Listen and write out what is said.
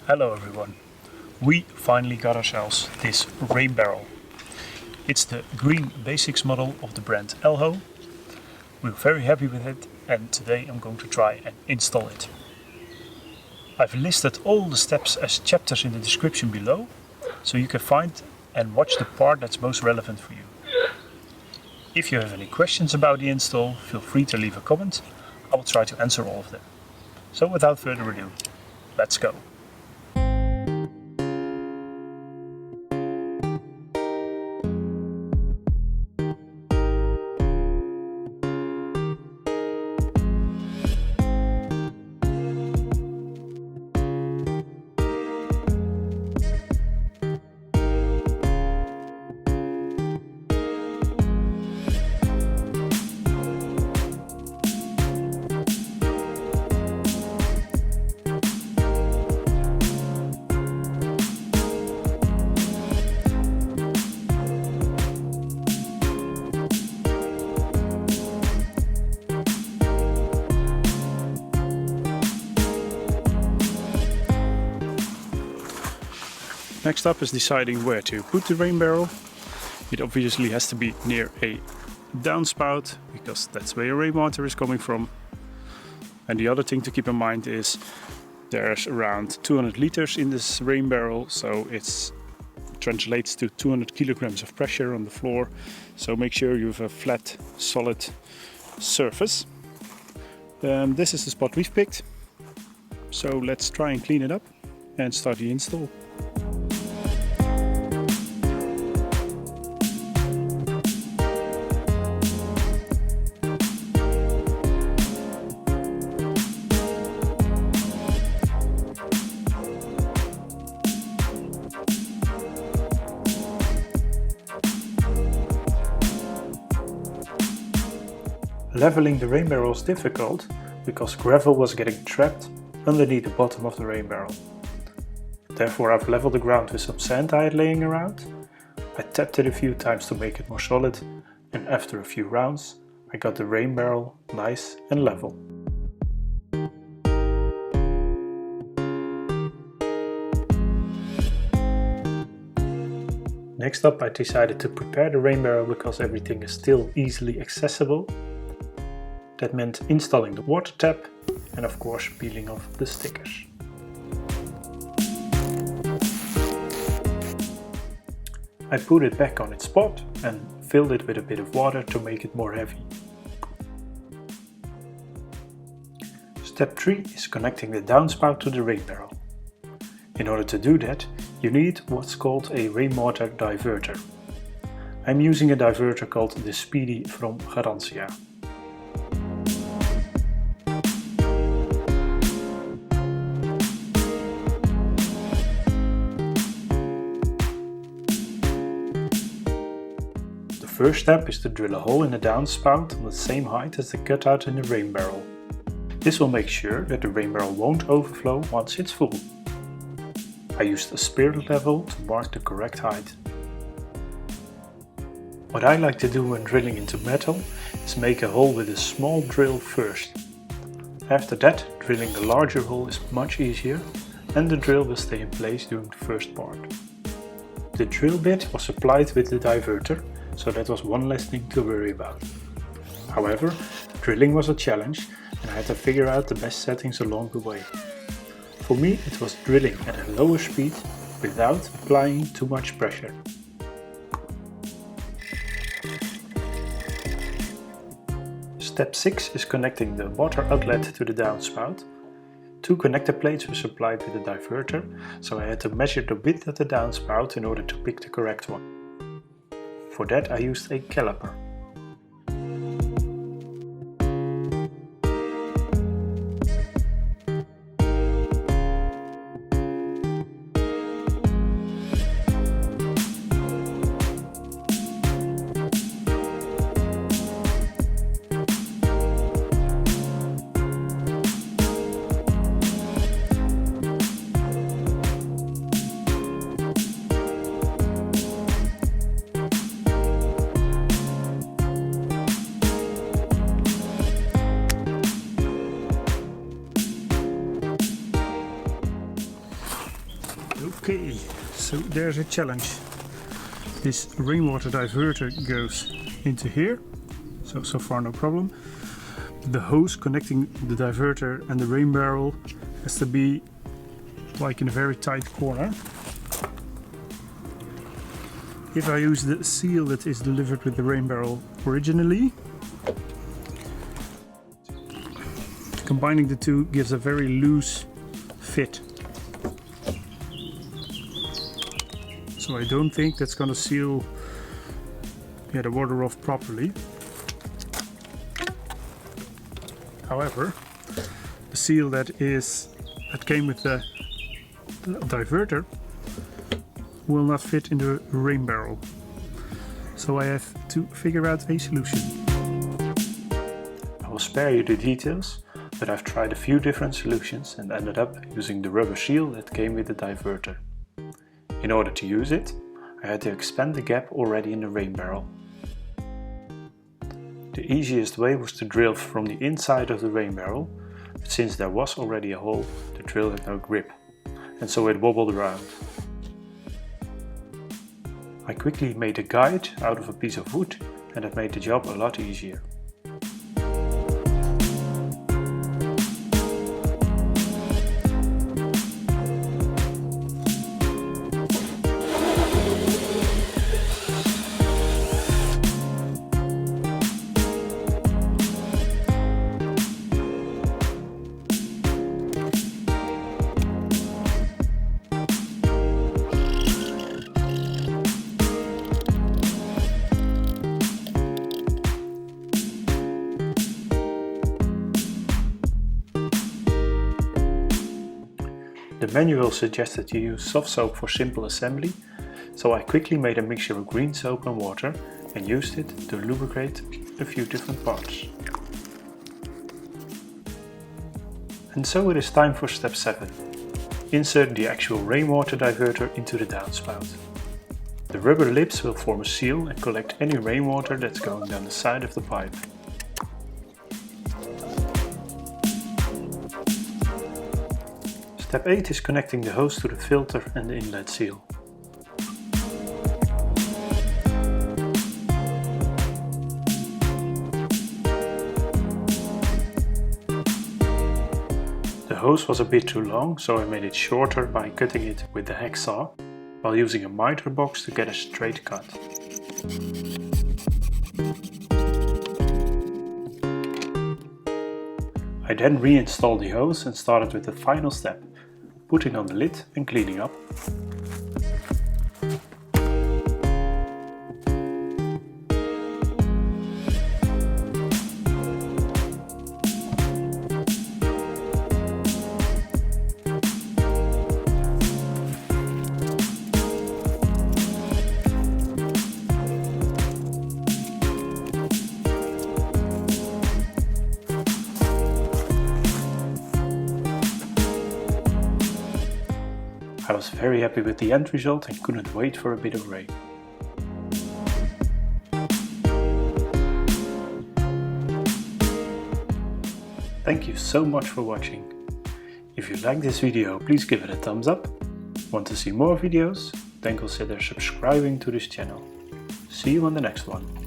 Hello everyone. We finally got ourselves this rain barrel. It's the green basics model of the brand Elho. We're very happy with it and today I'm going to try and install it. I've listed all the steps as chapters in the description below, so you can find and watch the part that's most relevant for you. If you have any questions about the install, feel free to leave a comment. I will try to answer all of them. So without further ado, let's go. Next up is deciding where to put the rain barrel. It obviously has to be near a downspout because that's where your rainwater is coming from. And the other thing to keep in mind is there's around 200 liters in this rain barrel, so it translates to 200 kilograms of pressure on the floor. So make sure you have a flat, solid surface. This is the spot we've picked. So let's try and clean it up and start the install. Leveling the rain barrel is difficult because gravel was getting trapped underneath the bottom of the rain barrel. Therefore I've leveled the ground with some sand I had laying around. I tapped it a few times to make it more solid, and after a few rounds I got the rain barrel nice and level. Next up I decided to prepare the rain barrel because everything is still easily accessible. That meant installing the water tap and of course peeling off the stickers. I put it back on its spot and filled it with a bit of water to make it more heavy. Step 3 is connecting the downspout to the rain barrel. In order to do that, you need what's called a rainwater diverter. I'm using a diverter called the Speedy from Garantia. The first step is to drill a hole in the downspout on the same height as the cutout in the rain barrel. This will make sure that the rain barrel won't overflow once it's full. I used a spirit level to mark the correct height. What I like to do when drilling into metal is make a hole with a small drill first. After that, drilling the larger hole is much easier and the drill will stay in place during the first part. The drill bit was supplied with the diverter, so that was one less thing to worry about. However, drilling was a challenge and I had to figure out the best settings along the way. For me it was drilling at a lower speed without applying too much pressure. Step 6 is connecting the water outlet to the downspout. 2 connector plates were supplied with the diverter, so I had to measure the width of the downspout in order to pick the correct one. For that I used a caliper. Okay, so there's a challenge. This rainwater diverter goes into here, so far no problem. The hose connecting the diverter and the rain barrel has to be like in a very tight corner. If I use the seal that is delivered with the rain barrel originally, combining the two gives a very loose fit. So I don't think that's going to seal the water off properly. However, the seal that came with the diverter will not fit in the rain barrel. So I have to figure out a solution. I will spare you the details, but I've tried a few different solutions and ended up using the rubber seal that came with the diverter. In order to use it, I had to expand the gap already in the rain barrel. The easiest way was to drill from the inside of the rain barrel, but since there was already a hole, the drill had no grip, and so it wobbled around. I quickly made a guide out of a piece of wood, and that made the job a lot easier. The manual suggested you use soft soap for simple assembly, so I quickly made a mixture of green soap and water and used it to lubricate a few different parts. And so it is time for step 7. Insert the actual rainwater diverter into the downspout. The rubber lips will form a seal and collect any rainwater that's going down the side of the pipe. Step 8 is connecting the hose to the filter and the inlet seal. The hose was a bit too long, so I made it shorter by cutting it with the hacksaw, while using a miter box to get a straight cut. I then reinstalled the hose and started with the final step, putting on the lid and cleaning up. I was very happy with the end result and couldn't wait for a bit of rain. Thank you so much for watching. If you like this video, please give it a thumbs up. Want to see more videos? Then consider subscribing to this channel. See you on the next one.